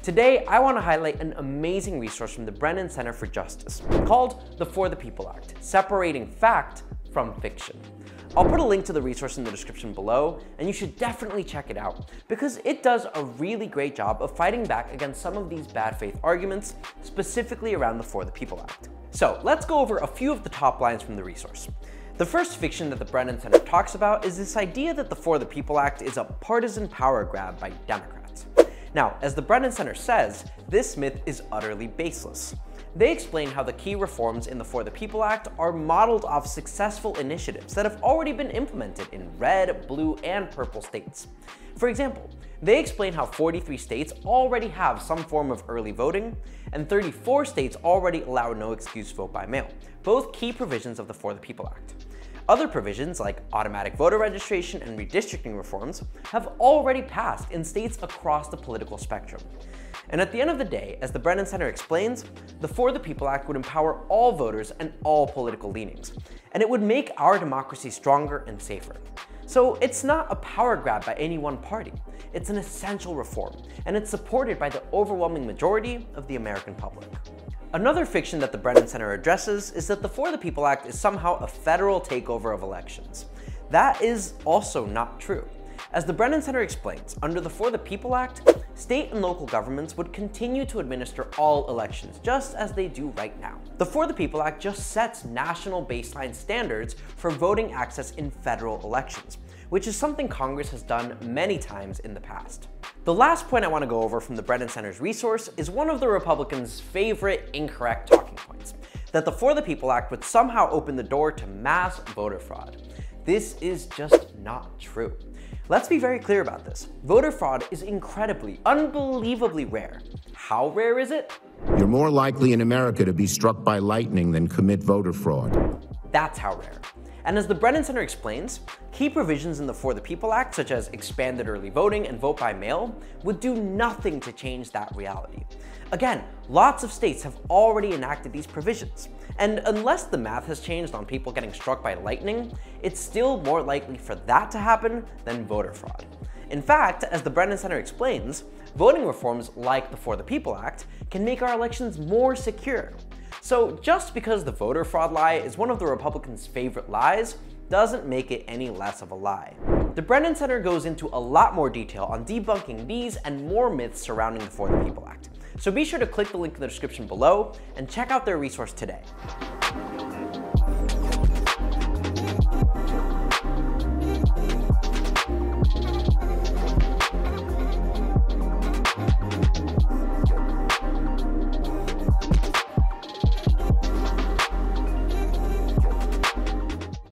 Today, I want to highlight an amazing resource from the Brennan Center for Justice called the For the People Act, Separating Fact from Fiction. I'll put a link to the resource in the description below, and you should definitely check it out because it does a really great job of fighting back against some of these bad faith arguments, specifically around the For the People Act. So let's go over a few of the top lines from the resource. The first fiction that the Brennan Center talks about is this idea that the For the People Act is a partisan power grab by Democrats. Now, as the Brennan Center says, this myth is utterly baseless. They explain how the key reforms in the For the People Act are modeled off successful initiatives that have already been implemented in red, blue, and purple states. For example, they explain how 43 states already have some form of early voting, and 34 states already allow no excuse vote by mail, both key provisions of the For the People Act. Other provisions like automatic voter registration and redistricting reforms have already passed in states across the political spectrum. And at the end of the day, as the Brennan Center explains, the For the People Act would empower all voters and all political leanings, and it would make our democracy stronger and safer. So it's not a power grab by any one party. It's an essential reform, and it's supported by the overwhelming majority of the American public. Another fiction that the Brennan Center addresses is that the For the People Act is somehow a federal takeover of elections. That is also not true. As the Brennan Center explains, under the For the People Act, state and local governments would continue to administer all elections, just as they do right now. The For the People Act just sets national baseline standards for voting access in federal elections, which is something Congress has done many times in the past. The last point I want to go over from the Brennan Center's resource is one of the Republicans' favorite incorrect talking points, that the For the People Act would somehow open the door to mass voter fraud. This is just not true. Let's be very clear about this. Voter fraud is incredibly, unbelievably rare. How rare is it? You're more likely in America to be struck by lightning than commit voter fraud. That's how rare. And as the Brennan Center explains, key provisions in the For the People Act, such as expanded early voting and vote by mail, would do nothing to change that reality. Again, lots of states have already enacted these provisions, and unless the math has changed on people getting struck by lightning, it's still more likely for that to happen than voter fraud. In fact, as the Brennan Center explains, voting reforms like the For the People Act can make our elections more secure. So just because the voter fraud lie is one of the Republicans' favorite lies, doesn't make it any less of a lie. The Brennan Center goes into a lot more detail on debunking these and more myths surrounding the For the People Act. So be sure to click the link in the description below and check out their resource today.